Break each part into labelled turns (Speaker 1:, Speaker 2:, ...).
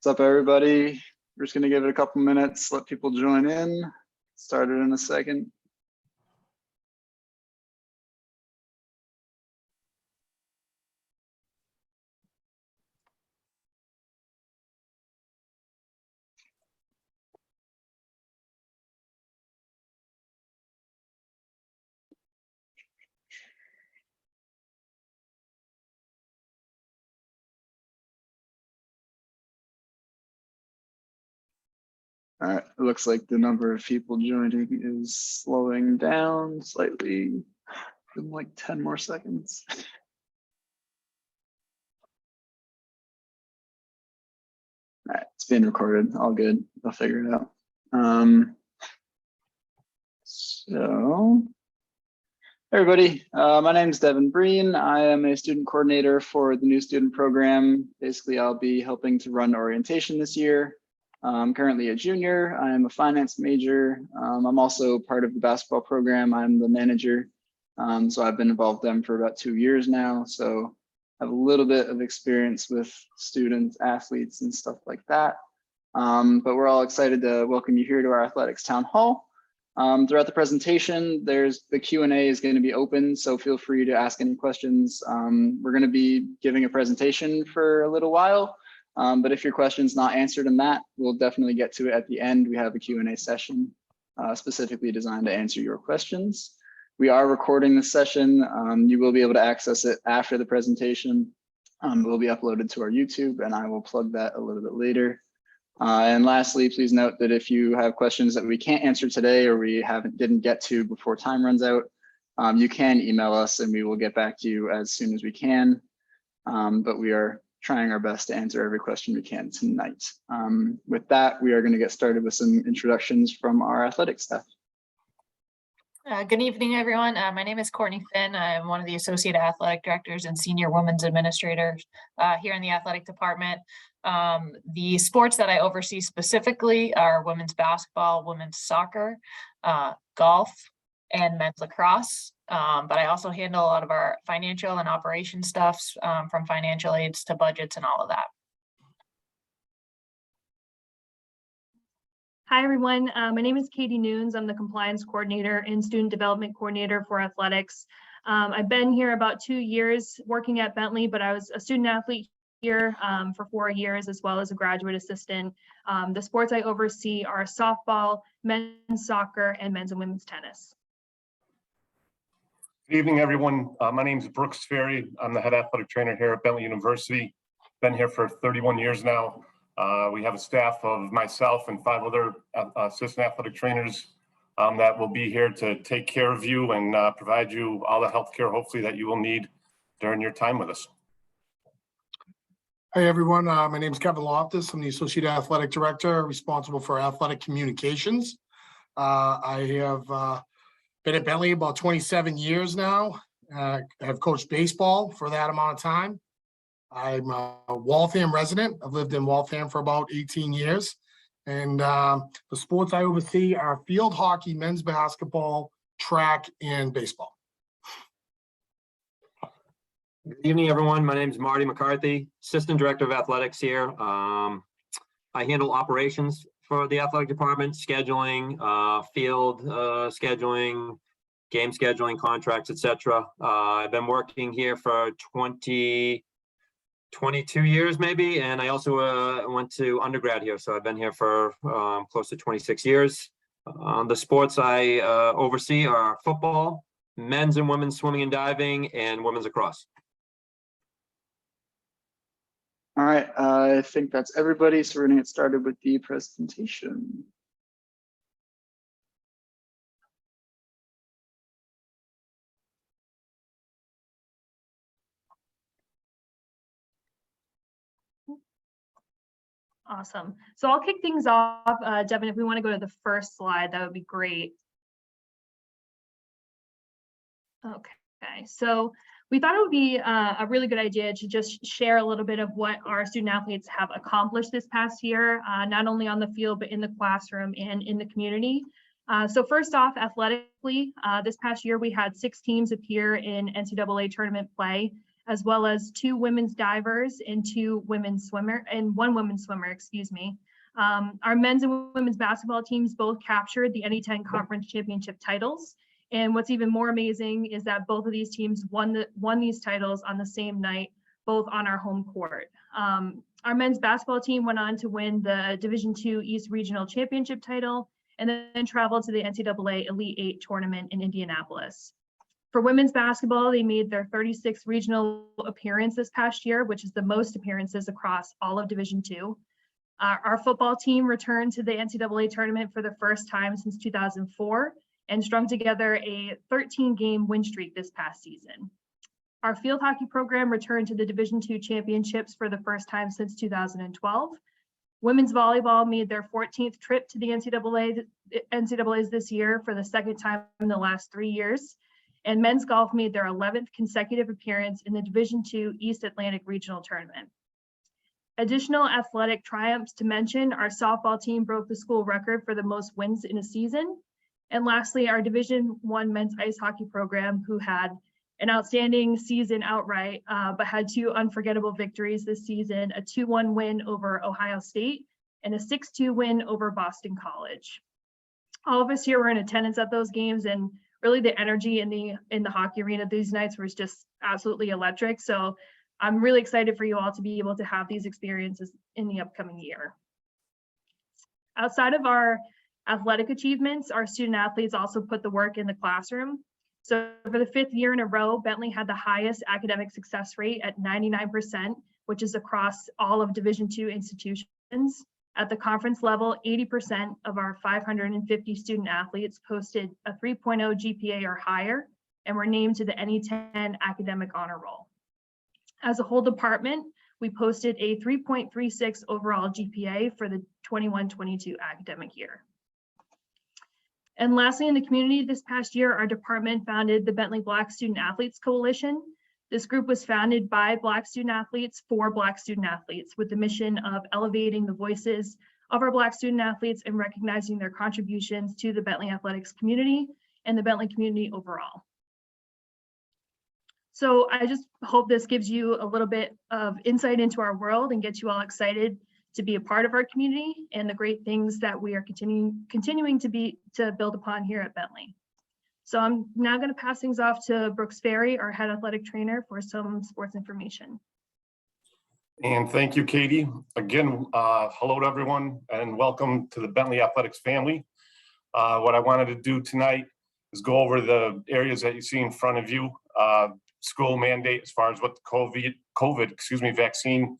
Speaker 1: What's up, everybody? We're just going to give it a couple minutes, let people join in. Start it in a second. All right, it looks like the number of people joining is slowing down slightly. In like 10 more seconds. All right, it's being recorded, all good. I'll figure it out. So, everybody, my name is Devin Breen. I am a student coordinator for the new student program. Basically, I'll be helping to run orientation this year. I'm currently a junior. I am a finance major. I'm also part of the basketball program. I'm the manager. So I've been involved with them for about 2 years now. So I have a little bit of experience with students, athletes, and stuff like that. But we're all excited to welcome you here to our athletics town hall. Throughout the presentation, the Q&A is going to be open, so feel free to ask any questions. We're going to be giving a presentation for a little while. But if your question's not answered in that, we'll definitely get to it at the end. We have a Q&A session specifically designed to answer your questions. We are recording this session. You will be able to access it after the presentation. It will be uploaded to our YouTube, and I will plug that a little bit later. And lastly, please note that if you have questions that we can't answer today or we didn't get to before time runs out, you can email us and we will get back to you as soon as we can. But we are trying our best to answer every question we can tonight. With that, we are going to get started with some introductions from our athletics staff.
Speaker 2: Good evening, everyone. My name is Courtney Finn. I'm one of the Associate Athletic Directors and Senior Women's Administrators here in the athletic department. The sports that I oversee specifically are women's basketball, women's soccer, golf, and men's lacrosse. But I also handle a lot of our financial and operation stuffs, from financial aids to budgets and all of that.
Speaker 3: Hi, everyone. My name is Katie Nunes. I'm the Compliance Coordinator and Student Development Coordinator for Athletics. I've been here about 2 years working at Bentley, but I was a student athlete here for 4 years, as well as a graduate assistant. The sports I oversee are softball, men's soccer, and men's and women's tennis.
Speaker 4: Good evening, everyone. My name is Brooks Ferry. I'm the head athletic trainer here at Bentley University. Been here for 31 years now. We have a staff of myself and 5 other assistant athletic trainers that will be here to take care of you and provide you all the healthcare, hopefully, that you will need during your time with us.
Speaker 5: Hi, everyone. My name is Kevin Loftus. I'm the Associate Athletic Director responsible for athletic communications. I have been at Bentley about 27 years now. I have coached baseball for that amount of time. I'm a Waltham resident. I've lived in Waltham for about 18 years. And the sports I oversee are field hockey, men's basketball, track, and baseball.
Speaker 6: Good evening, everyone. My name is Marty McCarthy, Assistant Director of Athletics here. I handle operations for the athletic department, scheduling, field scheduling, game scheduling, contracts, etc. I've been working here for 22 years maybe, and I also went to undergrad here, so I've been here for close to 26 years. The sports I oversee are football, men's and women's swimming and diving, and women's lacrosse.
Speaker 1: All right, I think that's everybody. So we're going to get started with the presentation.
Speaker 3: Awesome. So I'll kick things off. Devin, if we want to go to the first slide, that would be great. Okay, so we thought it would be a really good idea to just share a little bit of what our student athletes have accomplished this past year, not only on the field, but in the classroom and in the community. So first off, athletically, this past year, we had 6 teams appear in NCAA tournament play. as well as 2 women's divers and 2 women's swimmer and 1 women's swimmer, excuse me. Our men's and women's basketball teams both captured the NE10 conference championship titles. And what's even more amazing is that both of these teams won these titles on the same night, both on our home court. Our men's basketball team went on to win the Division II East Regional Championship title and then traveled to the NCAA Elite 8 tournament in Indianapolis. For women's basketball, they made their 36th regional appearance this past year, which is the most appearances across all of Division II. Our football team returned to the NCAA tournament for the first time since 2004 and strung together a 13-game win streak this past season. Our field hockey program returned to the Division II championships for the first time since 2012. Women's volleyball made their 14th trip to the NCAAs this year for the second time in the last 3 years. And men's golf made their 11th consecutive appearance in the Division II East Atlantic Regional Tournament. Additional athletic triumphs to mention, our softball team broke the school record for the most wins in a season. And lastly, our Division I men's ice hockey program, who had an outstanding season outright, but had 2 unforgettable victories this season, a 2-1 win over Ohio State and a 6-2 win over Boston College. All of us here were in attendance at those games, and really the energy in the hockey arena these nights was just absolutely electric. So I'm really excited for you all to be able to have these experiences in the upcoming year. Outside of our athletic achievements, our student athletes also put the work in the classroom. So for the 5th year in a row, Bentley had the highest academic success rate at 99%, which is across all of Division II institutions. At the conference level, 80% of our 550 student athletes posted a 3.0 GPA or higher and were named to the NE10 academic honor roll. As a whole department, we posted a 3.36 overall GPA for the 21-22 academic year. And lastly, in the community this past year, our department founded the Bentley Black Student Athletes Coalition. This group was founded by Black student athletes for Black student athletes with the mission of elevating the voices of our Black student athletes and recognizing their contributions to the Bentley athletics community and the Bentley community overall. So I just hope this gives you a little bit of insight into our world and gets you all excited to be a part of our community and the great things that we are continuing to build upon here at Bentley. So I'm now going to pass things off to Brooks Ferry, our head athletic trainer, for some sports information.
Speaker 4: And thank you, Katie. Again, hello to everyone and welcome to the Bentley Athletics family. What I wanted to do tonight is go over the areas that you see in front of you. School mandate as far as what the COVID vaccine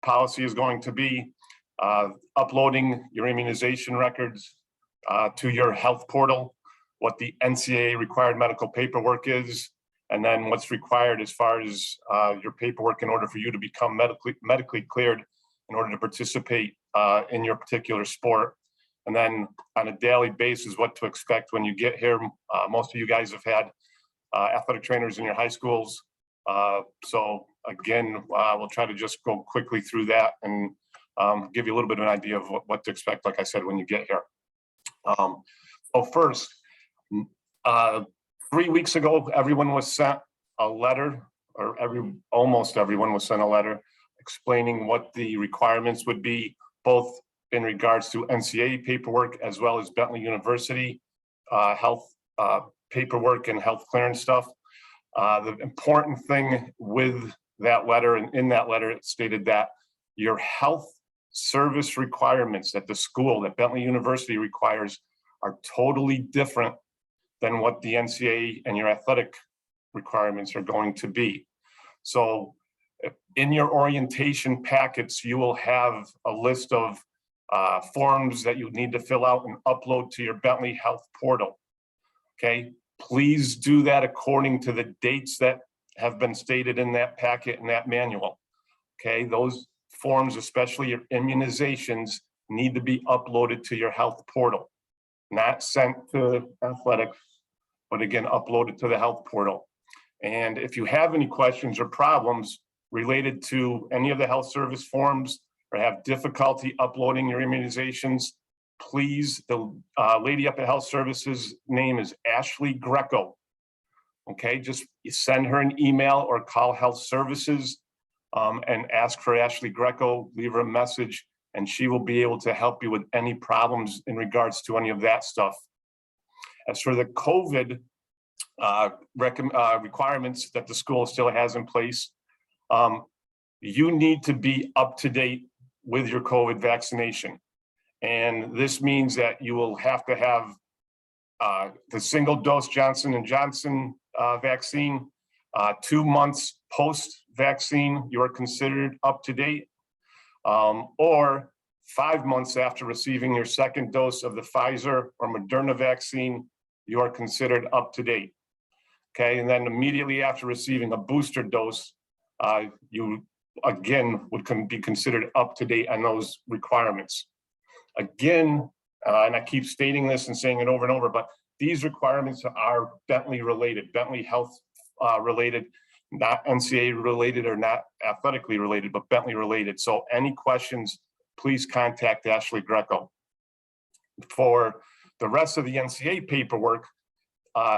Speaker 4: policy is going to be, uploading your immunization records to your health portal, what the NCAA required medical paperwork is, and then what's required as far as your paperwork in order for you to become medically cleared in order to participate in your particular sport. And then on a daily basis, what to expect when you get here. Most of you guys have had athletic trainers in your high schools. So again, we'll try to just go quickly through that and give you a little bit of an idea of what to expect, like I said, when you get here. So first, 3 weeks ago, everyone was sent a letter, or almost everyone was sent a letter explaining what the requirements would be, both in regards to NCAA paperwork as well as Bentley University health paperwork and health clearance stuff. The important thing with that letter, and in that letter, it stated that your health service requirements that the school, that Bentley University requires, are totally different than what the NCAA and your athletic requirements are going to be. So in your orientation packets, you will have a list of forms that you need to fill out and upload to your Bentley Health portal. Okay, please do that according to the dates that have been stated in that packet and that manual. Okay, those forms, especially your immunizations, need to be uploaded to your health portal, not sent to athletics, but again, uploaded to the health portal. And if you have any questions or problems related to any of the health service forms or have difficulty uploading your immunizations, please, the lady up at Health Services name is Ashley Greco. Okay, just send her an email or call health services and ask for Ashley Greco, leave her a message, and she will be able to help you with any problems in regards to any of that stuff. As for the COVID requirements that the school still has in place, you need to be up to date with your COVID vaccination. And this means that you will have to have the single dose Johnson & Johnson vaccine, 2 months post-vaccine, you are considered up to date, or 5 months after receiving your second dose of the Pfizer or Moderna vaccine, you are considered up to date. Okay, and then immediately after receiving a booster dose, you again would be considered up to date on those requirements. Again, and I keep stating this and saying it over and over, but these requirements are Bentley related, Bentley Health related, not NCAA related or not athletically related, but Bentley related. So any questions, please contact Ashley Greco. For the rest of the NCAA paperwork,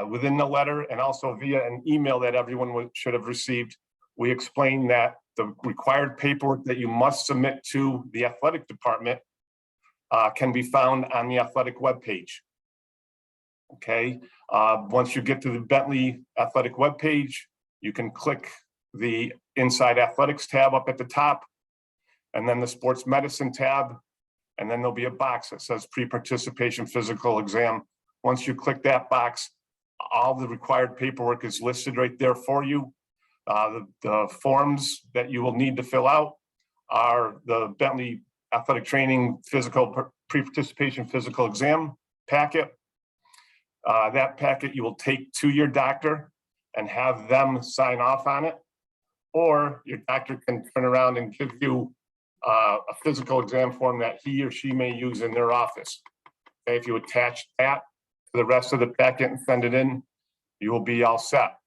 Speaker 4: within the letter and also via an email that everyone should have received, we explain that the required paperwork that you must submit to the athletic department can be found on the athletic webpage. Okay, once you get to the Bentley athletic webpage, you can click the Inside Athletics tab up at the top, and then the Sports Medicine tab, and then there'll be a box that says Pre-Participation Physical Exam. Once you click that box, all the required paperwork is listed right there for you. The forms that you will need to fill out are the Bentley Athletic Training Pre-Participation Physical Exam packet. That packet you will take to your doctor and have them sign off on it, or your doctor can turn around and give you a physical exam form that he or she may use in their office. Okay, if you attach that to the rest of the packet and send it in, you will be all set.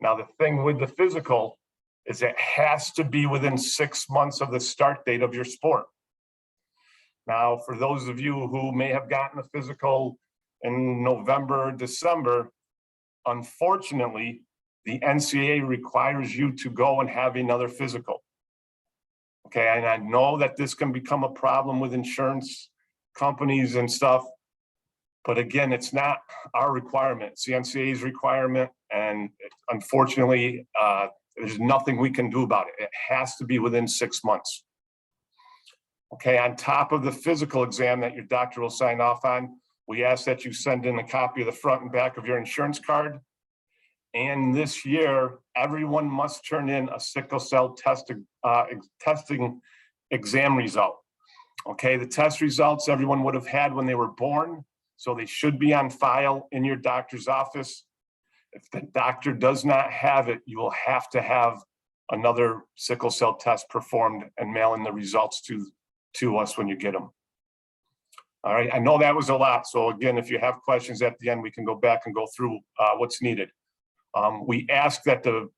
Speaker 4: Now, the thing with the physical is it has to be within 6 months of the start date of your sport. Now, for those of you who may have gotten a physical in November, December, unfortunately, the NCAA requires you to go and have another physical. Okay, and I know that this can become a problem with insurance companies and stuff, but again, it's not our requirement, it's the NCAA's requirement, and unfortunately, there's nothing we can do about it. It has to be within 6 months. Okay, on top of the physical exam that your doctor will sign off on, we ask that you send in a copy of the front and back of your insurance card. And this year, everyone must turn in a sickle cell testing exam result. Okay, the test results everyone would have had when they were born, so they should be on file in your doctor's office. If the doctor does not have it, you will have to have another sickle cell test performed and mail in the results to us when you get them. All right, I know that was a lot. So again, if you have questions at the end, we can go back and go through what's needed. We ask that the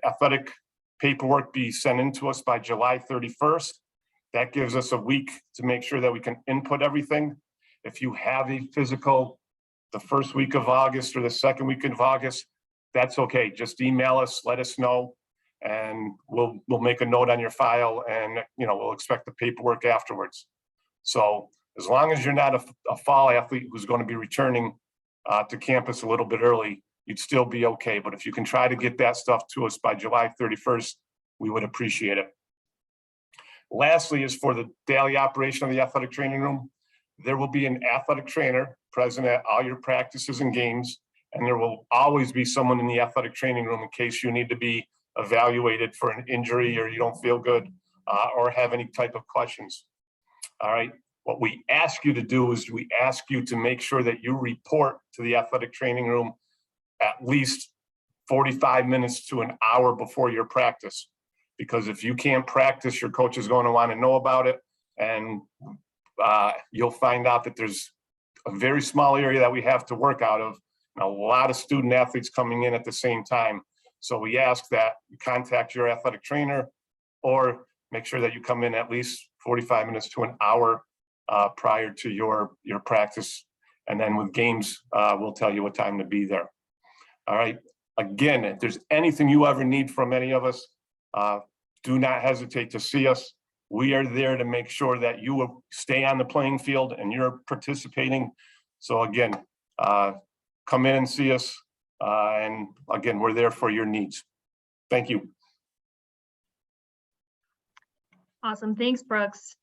Speaker 4: athletic paperwork be sent in to us by July 31st. That gives us a week to make sure that we can input everything. If you have a physical the first week of August or the second week of August, that's okay. Just email us, let us know, and we'll make a note on your file, and we'll expect the paperwork afterwards. So as long as you're not a fall athlete who's going to be returning to campus a little bit early, you'd still be okay. But if you can try to get that stuff to us by July 31st, we would appreciate it. Lastly, is for the daily operation of the athletic training room, there will be an athletic trainer present at all your practices and games, and there will always be someone in the athletic training room in case you need to be evaluated for an injury or you don't feel good or have any type of questions. All right. What we ask you to do is we ask you to make sure that you report to the athletic training room at least 45 minutes to an hour before your practice. Because if you can't practice, your coach is going to want to know about it. And you'll find out that there's a very small area that we have to work out of, and a lot of student athletes coming in at the same time. So we ask that you contact your athletic trainer or make sure that you come in at least 45 minutes to an hour prior to your practice. And then with games, we'll tell you what time to be there. All right. Again, if there's anything you ever need from any of us, do not hesitate to see us. We are there to make sure that you will stay on the playing field and you're participating. So again, come in and see us. And again, we're there for your needs. Thank you.
Speaker 3: Awesome. Thanks, Brooks.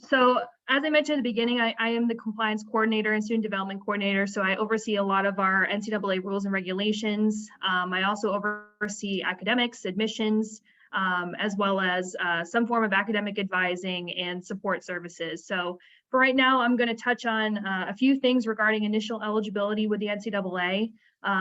Speaker 3: So as I mentioned at the beginning, I am the compliance coordinator and student development coordinator. So I oversee a lot of our NCAA rules and regulations. I also oversee academics, admissions, as well as some form of academic advising and support services. So for right now, I'm going to touch on a few things regarding initial eligibility with the NCAA,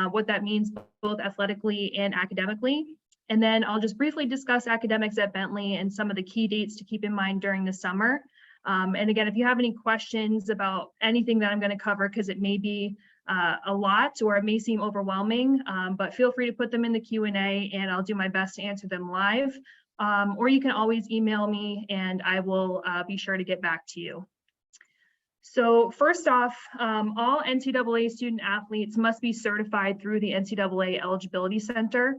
Speaker 3: what that means both athletically and academically. And then I'll just briefly discuss academics at Bentley and some of the key dates to keep in mind during the summer. And again, if you have any questions about anything that I'm going to cover, because it may be a lot or it may seem overwhelming, but feel free to put them in the Q&A and I'll do my best to answer them live. Or you can always email me and I will be sure to get back to you. So first off, all NCAA student athletes must be certified through the NCAA Eligibility Center.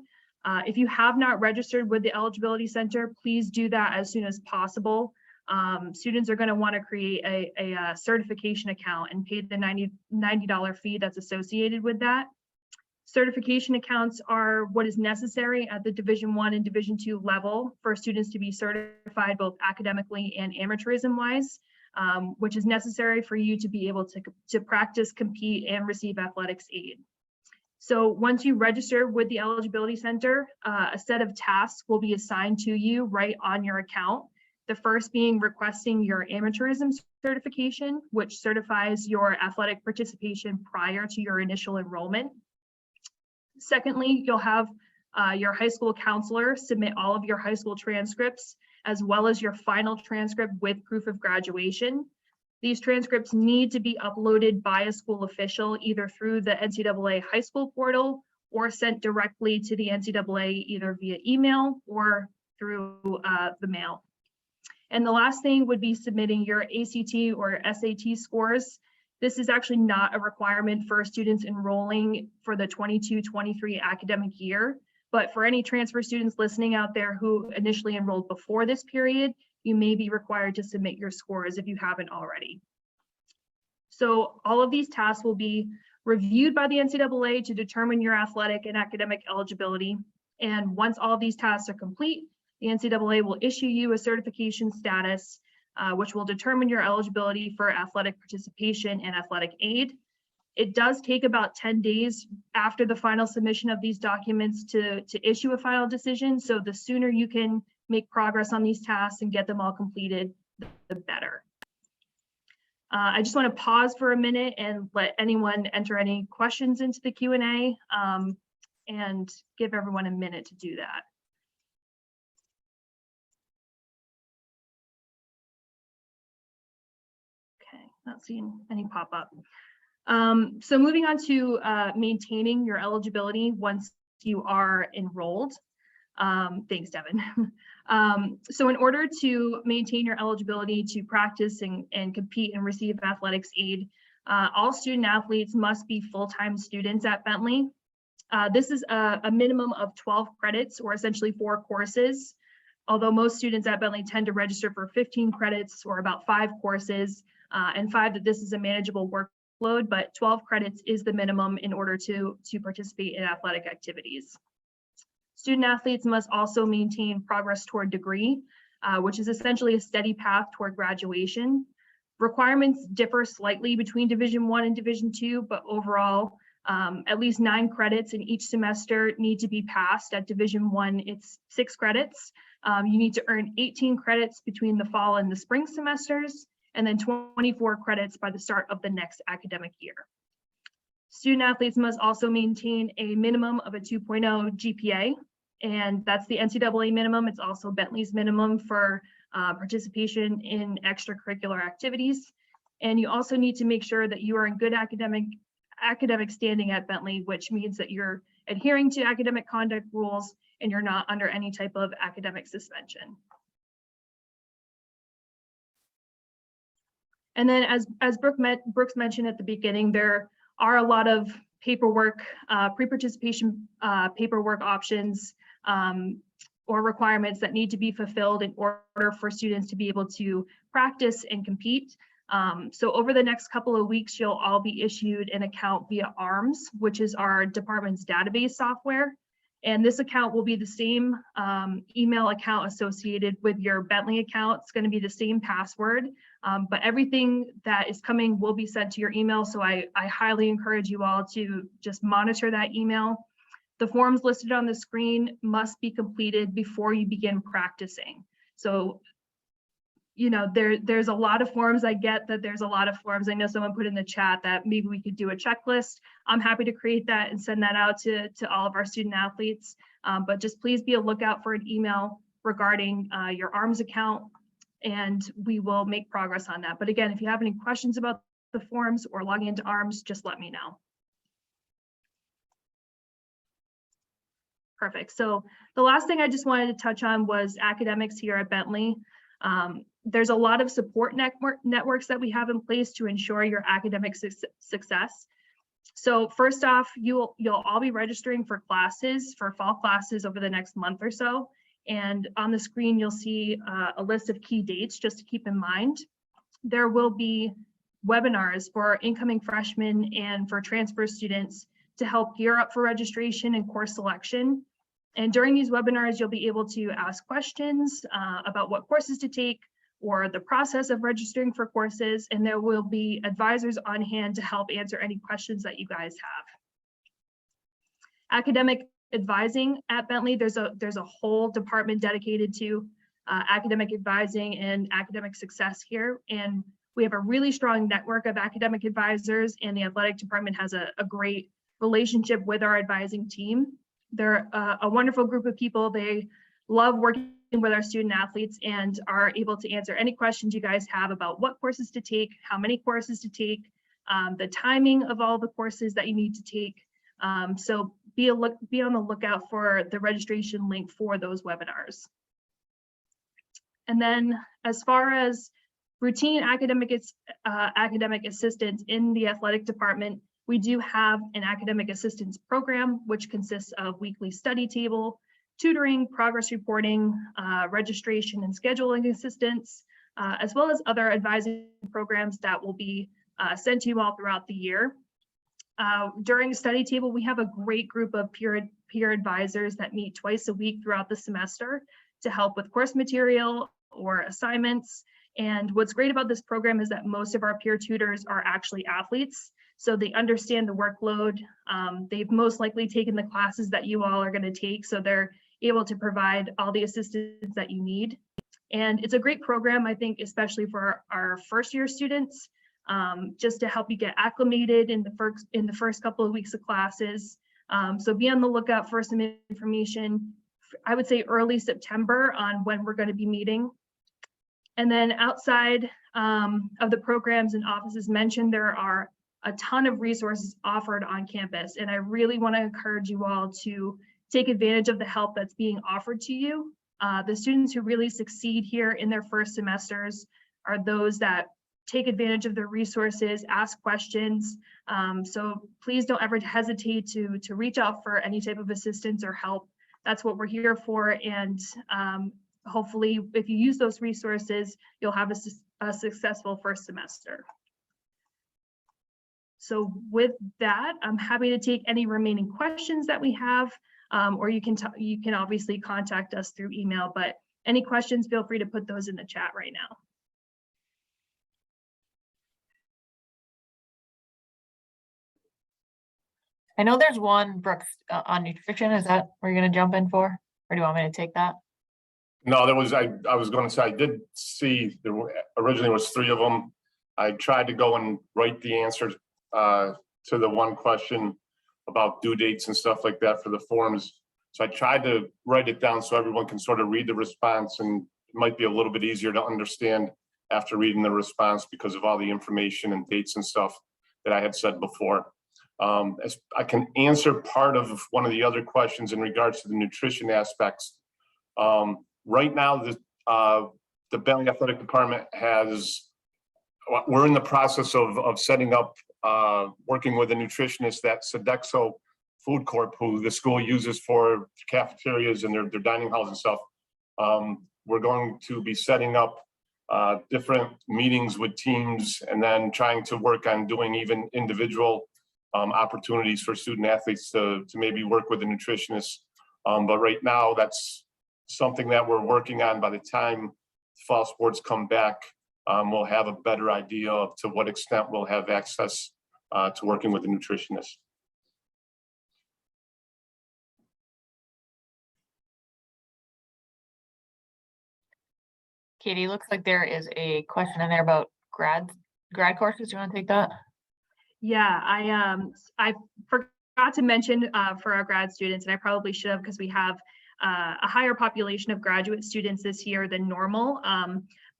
Speaker 3: If you have not registered with the Eligibility Center, please do that as soon as possible. Students are going to want to create a certification account and pay the $90 fee that's associated with that. Certification accounts are what is necessary at the Division I and Division II level for students to be certified both academically and amateurism-wise, which is necessary for you to be able to practice, compete, and receive athletics aid. So once you register with the Eligibility Center, a set of tasks will be assigned to you right on your account. The first being requesting your amateurism certification, which certifies your athletic participation prior to your initial enrollment. Secondly, you'll have your high school counselor submit all of your high school transcripts, as well as your final transcript with proof of graduation. These transcripts need to be uploaded by a school official, either through the NCAA high school portal or sent directly to the NCAA, either via email or through the mail. And the last thing would be submitting your ACT or SAT scores. This is actually not a requirement for students enrolling for the 22-23 academic year, but for any transfer students listening out there who initially enrolled before this period, you may be required to submit your scores if you haven't already. So all of these tasks will be reviewed by the NCAA to determine your athletic and academic eligibility. And once all of these tasks are complete, the NCAA will issue you a certification status, which will determine your eligibility for athletic participation and athletic aid. It does take about 10 days after the final submission of these documents to issue a final decision. So the sooner you can make progress on these tasks and get them all completed, the better. I just want to pause for a minute and let anyone enter any questions into the Q&A and give everyone a minute to do that. Okay, not seeing any pop up. So moving on to maintaining your eligibility once you are enrolled. Thanks, Devin. So in order to maintain your eligibility to practice and compete and receive athletics aid, all student athletes must be full-time students at Bentley. This is a minimum of 12 credits, or essentially 4 courses. Although most students at Bentley tend to register for 15 credits or about 5 courses, and 5 that this is a manageable workload, but 12 credits is the minimum in order to participate in athletic activities. Student athletes must also maintain progress toward degree, which is essentially a steady path toward graduation. Requirements differ slightly between Division I and Division II, but overall, at least 9 credits in each semester need to be passed. At Division I, it's 6 credits. You need to earn 18 credits between the fall and the spring semesters, and then 24 credits by the start of the next academic year. Student athletes must also maintain a minimum of a 2.0 GPA, and that's the NCAA minimum. It's also Bentley's minimum for participation in extracurricular activities. And you also need to make sure that you are in good academic standing at Bentley, which means that you're adhering to academic conduct rules and you're not under any type of academic suspension. And then as Brooks mentioned at the beginning, there are a lot of paperwork, pre-participation paperwork options, or requirements that need to be fulfilled in order for students to be able to practice and compete. So over the next couple of weeks, you'll all be issued an account via ARMS, which is our department's database software. And this account will be the same email account associated with your Bentley account. It's going to be the same password, but everything that is coming will be sent to your email. So I highly encourage you all to just monitor that email. The forms listed on the screen must be completed before you begin practicing. So, you know, there's a lot of forms. I get that there's a lot of forms. I know someone put in the chat that maybe we could do a checklist. I'm happy to create that and send that out to all of our student athletes. But just please be a lookout for an email regarding your ARMS account, and we will make progress on that. But again, if you have any questions about the forms or logging into ARMS, just let me know. Perfect. So the last thing I just wanted to touch on was academics here at Bentley. There's a lot of support networks that we have in place to ensure your academic success. So first off, you'll all be registering for classes, for fall classes over the next month or so. And on the screen, you'll see a list of key dates just to keep in mind. There will be webinars for incoming freshmen and for transfer students to help gear up for registration and course selection. And during these webinars, you'll be able to ask questions about what courses to take or the process of registering for courses, and there will be advisors on hand to help answer any questions that you guys have. Academic advising at Bentley, there's a whole department dedicated to academic advising and academic success here, and we have a really strong network of academic advisors, and the athletic department has a great relationship with our advising team. They're a wonderful group of people. They love working with our student athletes and are able to answer any questions you guys have about what courses to take, how many courses to take, the timing of all the courses that you need to take. So be on the lookout for the registration link for those webinars. And then as far as routine academic assistance in the athletic department, we do have an academic assistance program, which consists of weekly study table, tutoring, progress reporting, registration and scheduling assistance, as well as other advising programs that will be sent to you all throughout the year. During study table, we have a great group of peer advisors that meet twice a week throughout the semester to help with course material or assignments. And what's great about this program is that most of our peer tutors are actually athletes. So they understand the workload. They've most likely taken the classes that you all are going to take. So they're able to provide all the assistance that you need. And it's a great program, I think, especially for our first year students, just to help you get acclimated in the first couple of weeks of classes. So be on the lookout for some information, I would say early September, on when we're going to be meeting. And then outside of the programs and offices mentioned, there are a ton of resources offered on campus. And I really want to encourage you all to take advantage of the help that's being offered to you. The students who really succeed here in their first semesters are those that take advantage of the resources, ask questions. So please don't ever hesitate to reach out for any type of assistance or help. That's what we're here for. And hopefully, if you use those resources, you'll have a successful first semester. So with that, I'm happy to take any remaining questions that we have, or you can obviously contact us through email, but any questions, feel free to put those in the chat right now.
Speaker 2: I know there's one, Brooks, on nutrition. Is that where you're going to jump in for? Or do you want me to take that?
Speaker 4: No, there was, I was going to say, I did see, there were, originally was 3 of them. I tried to go and write the answers to the one question about due dates and stuff like that for the forms. So I tried to write it down so everyone can sort of read the response, and it might be a little bit easier to understand after reading the response because of all the information and dates and stuff that I had said before. As I can answer part of one of the other questions in regards to the nutrition aspects. Right now, the Bentley Athletic Department we're in the process of setting up working with a nutritionist at Sodexo Food Corp, who the school uses for cafeterias and their dining halls and stuff. We're going to be setting up different meetings with teams and then trying to work on doing even individual opportunities for student athletes to maybe work with a nutritionist. But right now, that's something that we're working on. By the time fall sports come back, we'll have a better idea of to what extent we'll have access to working with a nutritionist.
Speaker 2: Katie, looks like there is a question in there about grad courses. Do you want to take that?
Speaker 3: Yeah, I forgot to mention for our grad students, and I probably should have, because we have a higher population of graduate students this year than normal.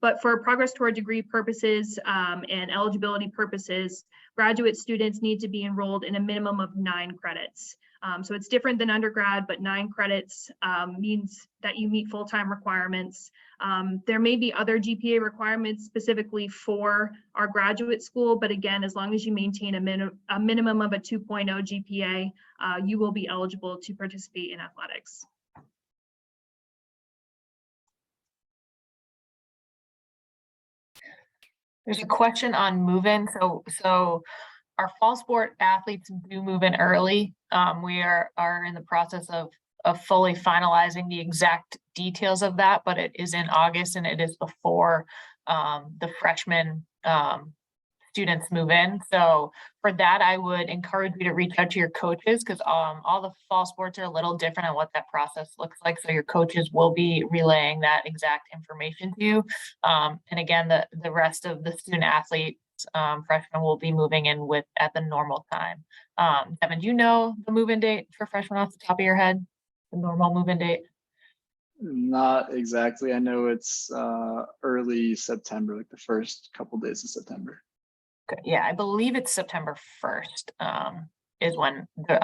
Speaker 3: But for progress toward degree purposes and eligibility purposes, graduate students need to be enrolled in a minimum of 9 credits. So it's different than undergrad, but 9 credits means that you meet full-time requirements. There may be other GPA requirements specifically for our graduate school, but again, as long as you maintain a minimum of a 2.0 GPA, you will be eligible to participate in athletics.
Speaker 2: There's a question on move-in. So our fall sport athletes do move in early. We are in the process of fully finalizing the exact details of that, but it is in August and it is before the freshman students move in. So for that, I would encourage you to reach out to your coaches, because all the fall sports are a little different on what that process looks like. So your coaches will be relaying that exact information to you. And again, the rest of the student athletes, freshmen, will be moving in at the normal time. Devin, do you know the move-in date for freshmen off the top of your head? The normal move-in date?
Speaker 1: Not exactly. I know it's early September, like the first couple days of September.
Speaker 2: Okay, yeah, I believe it's September 1st is when the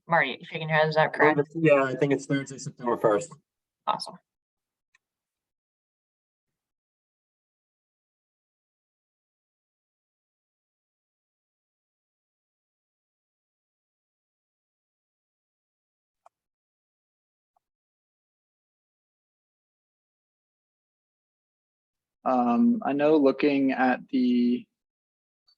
Speaker 2: Marty, you shaking your head, is that correct?
Speaker 6: Yeah, I think it's Thursday, September 1st.
Speaker 2: Awesome.
Speaker 1: I know looking at the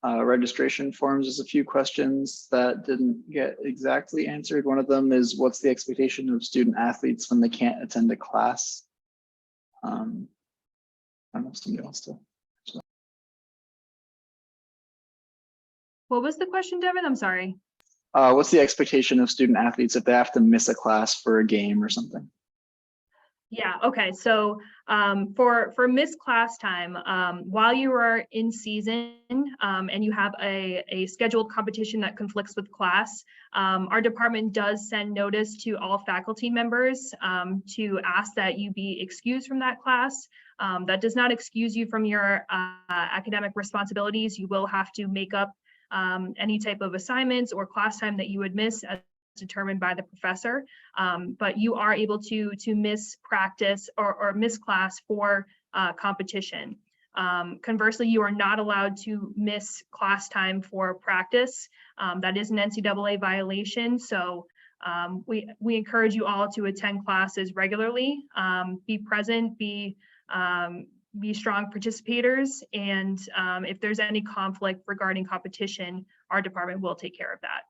Speaker 1: registration forms, there's a few questions that didn't get exactly answered. One of them is, what's the expectation of student athletes when they can't attend a class? I don't know if somebody wants to.
Speaker 3: What was the question, Devin? I'm sorry.
Speaker 1: What's the expectation of student athletes if they have to miss a class for a game or something?
Speaker 3: Yeah, okay. So for missed class time, while you are in season and you have a scheduled competition that conflicts with class, our department does send notice to all faculty members to ask that you be excused from that class. That does not excuse you from your academic responsibilities. You will have to make up any type of assignments or class time that you would miss as determined by the professor, but you are able to miss practice or miss class for competition. Conversely, you are not allowed to miss class time for practice. That is an NCAA violation. So we encourage you all to attend classes regularly, be present, be strong participators, and if there's any conflict regarding competition, our department will take care of that.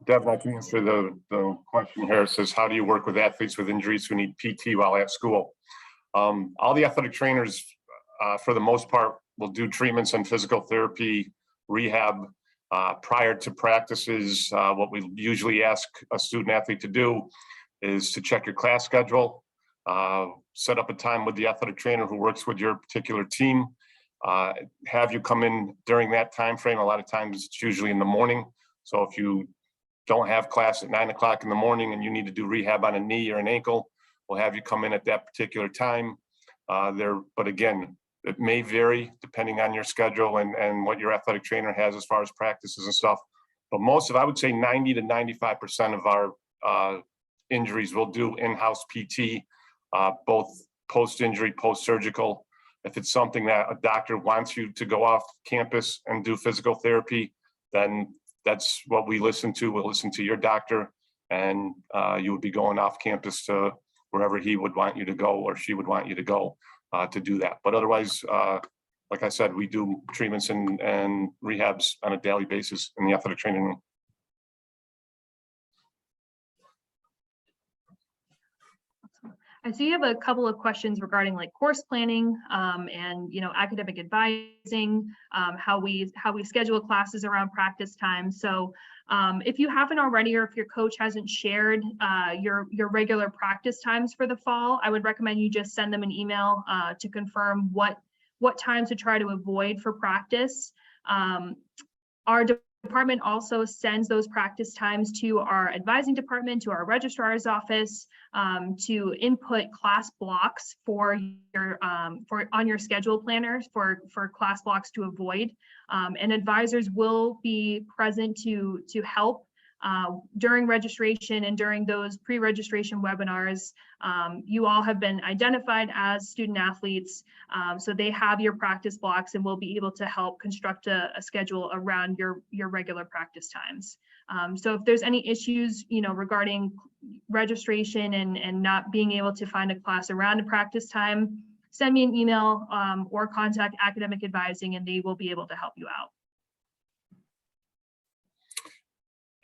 Speaker 4: Devin, I can answer the question here. It says, how do you work with athletes with injuries who need PT while at school? All the athletic trainers, for the most part, will do treatments and physical therapy, rehab prior to practices. What we usually ask a student athlete to do is to check your class schedule, set up a time with the athletic trainer who works with your particular team, have you come in during that time frame. A lot of times it's usually in the morning. So if you don't have class at 9 o'clock in the morning and you need to do rehab on a knee or an ankle, we'll have you come in at that particular time. But again, it may vary depending on your schedule and what your athletic trainer has as far as practices and stuff. But most of, I would say 90 to 95% of our injuries will do in-house PT, both post-injury, post-surgical. If it's something that a doctor wants you to go off campus and do physical therapy, then that's what we listen to. We'll listen to your doctor, and you would be going off campus to wherever he would want you to go or she would want you to go to do that. But otherwise, like I said, we do treatments and rehabs on a daily basis in the athletic training room.
Speaker 3: I see you have a couple of questions regarding like course planning and academic advising, how we schedule classes around practice time. So if you haven't already, or if your coach hasn't shared your regular practice times for the fall, I would recommend you just send them an email to confirm what times to try to avoid for practice. Our department also sends those practice times to our advising department, to our registrar's office, to input class blocks for your on your schedule planners for class blocks to avoid. And advisors will be present to help during registration and during those pre-registration webinars. You all have been identified as student athletes, so they have your practice blocks and will be able to help construct a schedule around your regular practice times. So if there's any issues, regarding registration and not being able to find a class around a practice time, send me an email or contact academic advising, and they will be able to help you out.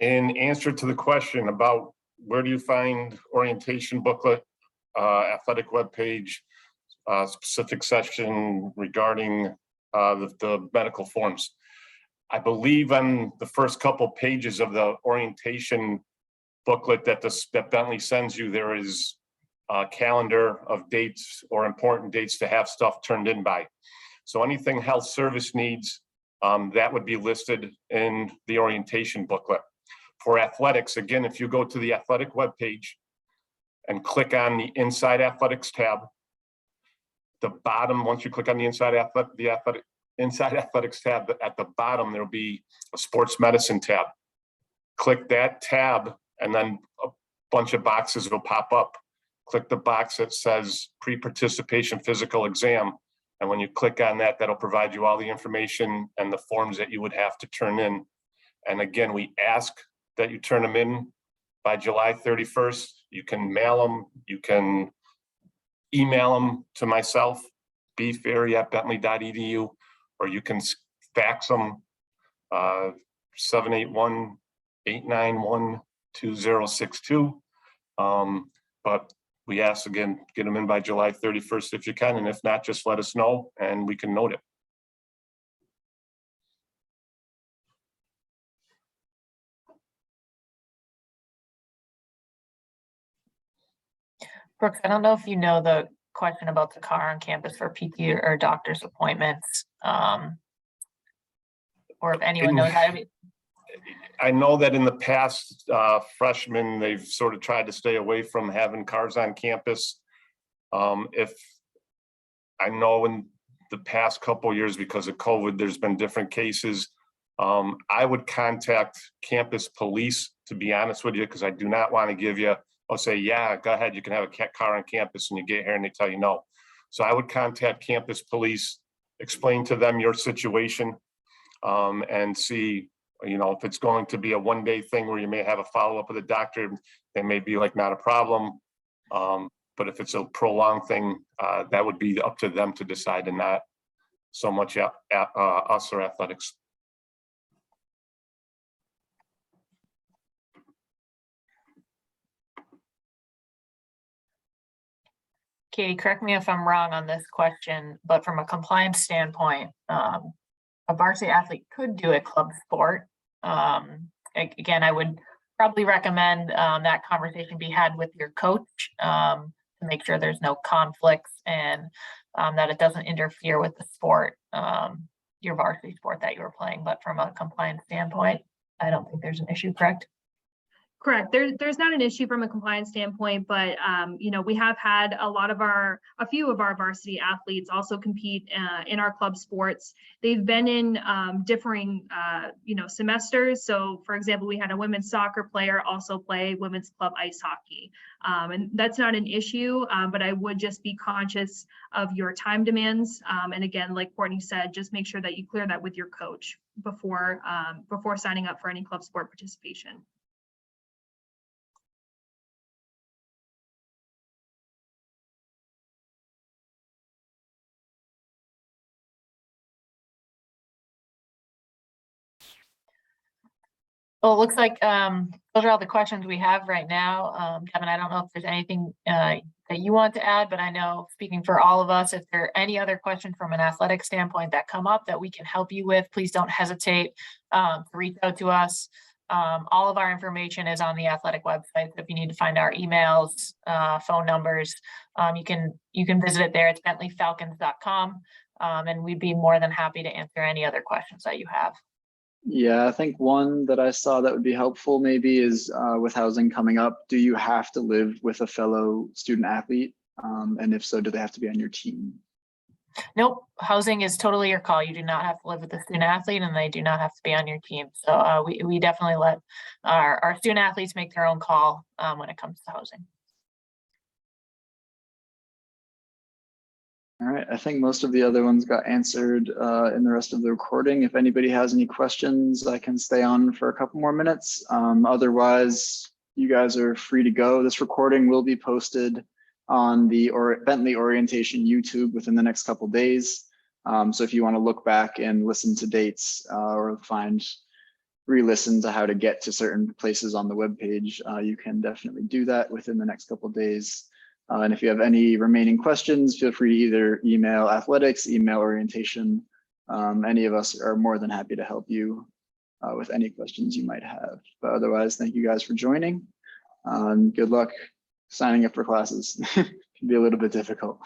Speaker 4: In answer to the question about where do you find orientation booklet, athletic webpage, specific section regarding the medical forms, I believe on the first couple pages of the orientation booklet that Bentley sends you, there is a calendar of dates or important dates to have stuff turned in by. So anything health service needs, that would be listed in the orientation booklet. For athletics, again, if you go to the athletic webpage and click on the Inside Athletics tab, the bottom, once you click on the Inside Athletics tab, at the bottom, there'll be a Sports Medicine tab. Click that tab, and then a bunch of boxes will pop up. Click the box that says pre-participation physical exam. And when you click on that, that'll provide you all the information and the forms that you would have to turn in. And again, we ask that you turn them in by July 31st. You can mail them, you can email them to myself, bferry@bentley.edu, or you can fax them 781-891-2062. But we ask, again, get them in by July 31st if you can, and if not, just let us know and we can note it.
Speaker 2: Brooks, I don't know if you know the question about the car on campus for PT or doctor's appointments, or if anyone knows how to.
Speaker 4: I know that in the past, freshmen, they've sort of tried to stay away from having cars on campus. If I know in the past couple of years, because of COVID, there's been different cases. I would contact campus police, to be honest with you, because I do not want to give you, I'll say, yeah, go ahead, you can have a car on campus, and you get here and they tell you no. So I would contact campus police, explain to them your situation, and see, if it's going to be a one-day thing where you may have a follow-up with a doctor, they may be like, not a problem. But if it's a prolonged thing, that would be up to them to decide, and not so much us or athletics.
Speaker 2: Katie, correct me if I'm wrong on this question, but from a compliance standpoint, a varsity athlete could do a club sport. Again, I would probably recommend that conversation be had with your coach to make sure there's no conflicts and that it doesn't interfere with the sport, your varsity sport that you were playing. But from a compliance standpoint, I don't think there's an issue, correct?
Speaker 3: Correct. There's not an issue from a compliance standpoint, but you know, we have had a few of our varsity athletes also compete in our club sports. They've been in differing you know, semesters. So for example, we had a women's soccer player also play women's club ice hockey. And that's not an issue, but I would just be conscious of your time demands. And again, like Courtney said, just make sure that you clear that with your coach before signing up for any club sport participation.
Speaker 2: Well, it looks like those are all the questions we have right now. Kevin, I don't know if there's anything that you want to add, but I know, speaking for all of us, if there are any other questions from an athletic standpoint that come up that we can help you with, please don't hesitate to reach out to us. All of our information is on the athletic website. So if you need to find our emails, phone numbers, you can visit it there. It's bentleyfalcons.com. And we'd be more than happy to answer any other questions that you have.
Speaker 1: Yeah, I think one that I saw that would be helpful maybe is with housing coming up, do you have to live with a fellow student athlete? And if so, do they have to be on your team?
Speaker 2: Nope, housing is totally your call. You do not have to live with a student athlete and they do not have to be on your team. So we definitely let our student athletes make their own call when it comes to housing.
Speaker 1: All right, I think most of the other ones got answered in the rest of the recording. If anybody has any questions, I can stay on for a couple more minutes. Otherwise, you guys are free to go. This recording will be posted on the Bentley Orientation YouTube within the next couple days. So if you want to look back and listen to dates or re-listen to how to get to certain places on the webpage, you can definitely do that within the next couple days. And if you have any remaining questions, feel free to either email athletics, email orientation. Any of us are more than happy to help you with any questions you might have. But otherwise, thank you guys for joining. And good luck signing up for classes. It can be a little bit difficult.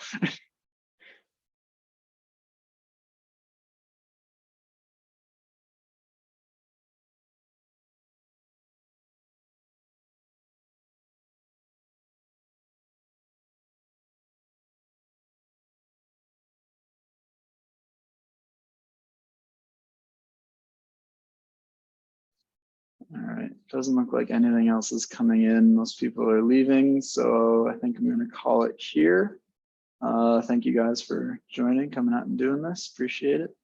Speaker 1: All right, doesn't look like anything else is coming in. Most people are leaving, so I think I'm going to call it here. Thank you guys for joining, coming out and doing this. Appreciate it.